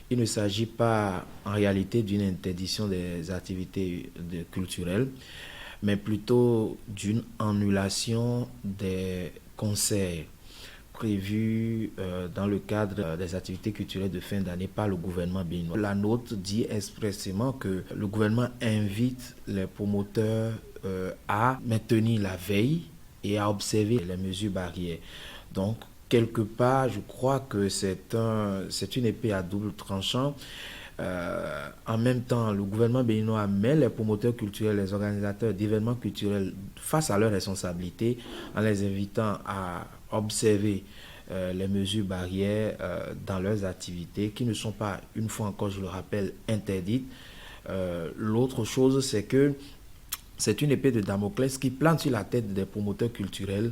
il ne s'agit pas en réalité d'une interdiction des activités culturelles, mais plutôt d'une annulation des concerts prévus dans le cadre des activités culturelles de fin d'année par le gouvernement béninois. La note dit expressément que le gouvernement invite les promoteurs à maintenir la veille et à observer les mesures barrières. Donc, quelque part, je crois que c'est une épée à double tranchant. En même temps, le gouvernement béninois met les promoteurs culturels, les organisateurs d'événements culturels face à leurs responsabilités en les invitant à observer les mesures barrières dans leurs activités qui ne sont pas, une fois encore, je le rappelle, interdites. L'autre chose, c'est que c'est une épée de Damoclès qui plane sur la tête des promoteurs culturels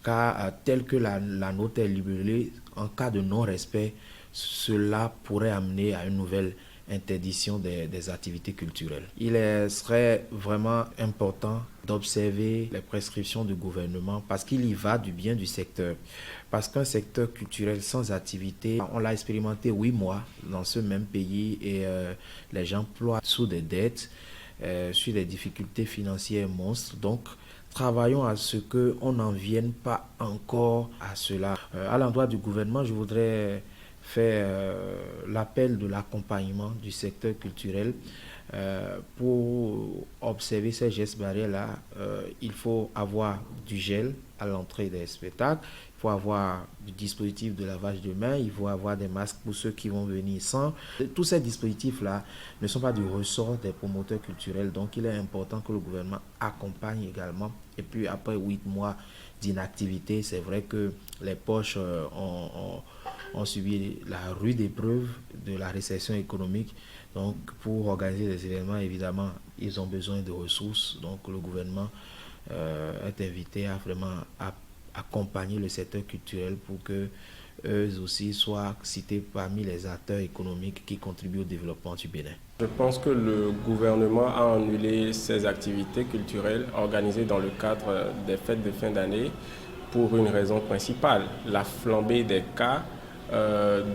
car tel que la note est libellée, en cas de non-respect, cela pourrait amener à une nouvelle interdiction des activités culturelles. Il serait vraiment important d'observer les prescriptions du gouvernement parce qu'il y va du bien du secteur. Parce qu'un secteur culturel sans activité, on l'a expérimenté 8 mois dans ce même pays et les gens ploient sous des dettes, sur des difficultés financières monstres. Donc, travaillons à ce qu'on n'en vienne pas encore à cela. À l'endroit du gouvernement, je voudrais faire l'appel de l'accompagnement du secteur culturel. Pour observer ces gestes barrières-là, il faut avoir du gel à l'entrée des spectacles, il faut avoir du dispositif de lavage de mains, il faut avoir des masques pour ceux qui vont venir sans. Tous ces dispositifs-là ne sont pas du ressort des promoteurs culturels, donc il est important que le gouvernement accompagne également. Et puis après 8 mois d'inactivité, c'est vrai que les poches ont subi la rude épreuve de la récession économique. Donc, pour organiser des événements, évidemment, ils ont besoin de ressources. Donc, le gouvernement est invité à vraiment accompagner le secteur culturel pour que eux aussi soient cités parmi les acteurs économiques qui contribuent au développement du Bénin. Je pense que le gouvernement a annulé ces activités culturelles organisées dans le cadre des fêtes de fin d'année pour une raison principale, la flambée des cas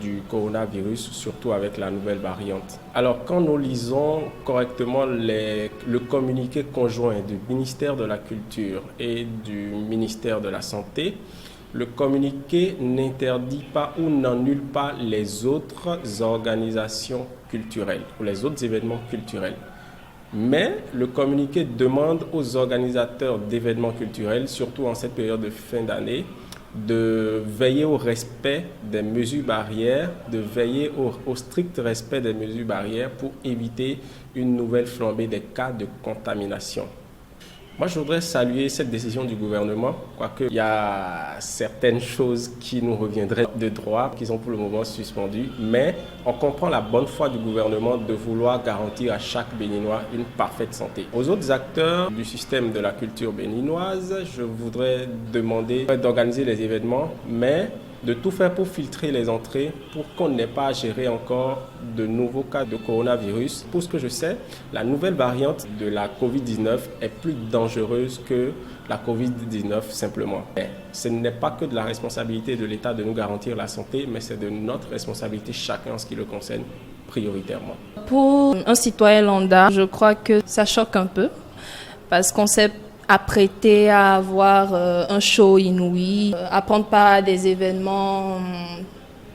du coronavirus, surtout avec la nouvelle variante. Alors, quand nous lisons correctement le communiqué conjoint du ministère de la Culture et du ministère de la Santé, le communiqué n'interdit pas ou n'annule pas les autres organisations culturelles ou les autres événements culturels. Mais le communiqué demande aux organisateurs d'événements culturels, surtout en cette période de fin d'année, de veiller au respect des mesures barrières, de veiller au strict respect des mesures barrières pour éviter une nouvelle flambée des cas de contamination. Moi, je voudrais saluer cette décision du gouvernement, quoique il y a certaines choses qui nous reviendraient de droit, qui sont pour le moment suspendues, mais on comprend la bonne foi du gouvernement de vouloir garantir à chaque Béninois une parfaite santé. Aux autres acteurs du système de la culture béninoise, je voudrais demander d'organiser les événements, mais de tout faire pour filtrer les entrées, pour qu'on n'ait pas à gérer encore de nouveaux cas de coronavirus. Pour ce que je sais, la nouvelle variante de la COVID-19 est plus dangereuse que la COVID-19 simplement. Mais ce n'est pas que de la responsabilité de l'État de nous garantir la santé, mais c'est de notre responsabilité chacun en ce qui le concerne prioritairement. Pour un citoyen lambda, je crois que ça choque un peu parce qu'on s'est apprêté à avoir un show inouï, à prendre part à des événements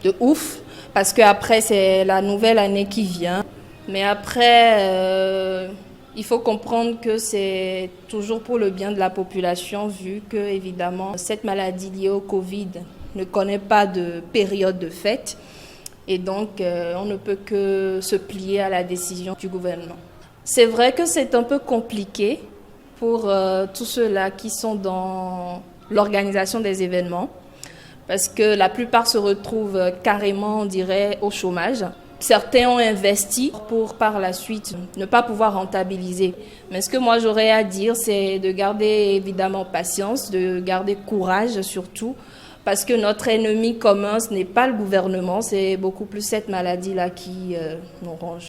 de ouf, parce qu'après c'est la nouvelle année qui vient. Mais après, il faut comprendre que c'est toujours pour le bien de la population, vu que évidemment cette maladie liée au Covid ne connaît pas de période de fête, et donc on ne peut que se plier à la décision du gouvernement. C'est vrai que c'est un peu compliqué pour tous ceux-là qui sont dans l'organisation des événements, parce que la plupart se retrouvent carrément, on dirait, au chômage. Certains ont investi pour par la suite ne pas pouvoir rentabiliser. Mais ce que moi j'aurais à dire, c'est de garder évidemment patience, de garder courage surtout, parce que notre ennemi commun, ce n'est pas le gouvernement, c'est beaucoup plus cette maladie-là qui nous ronge.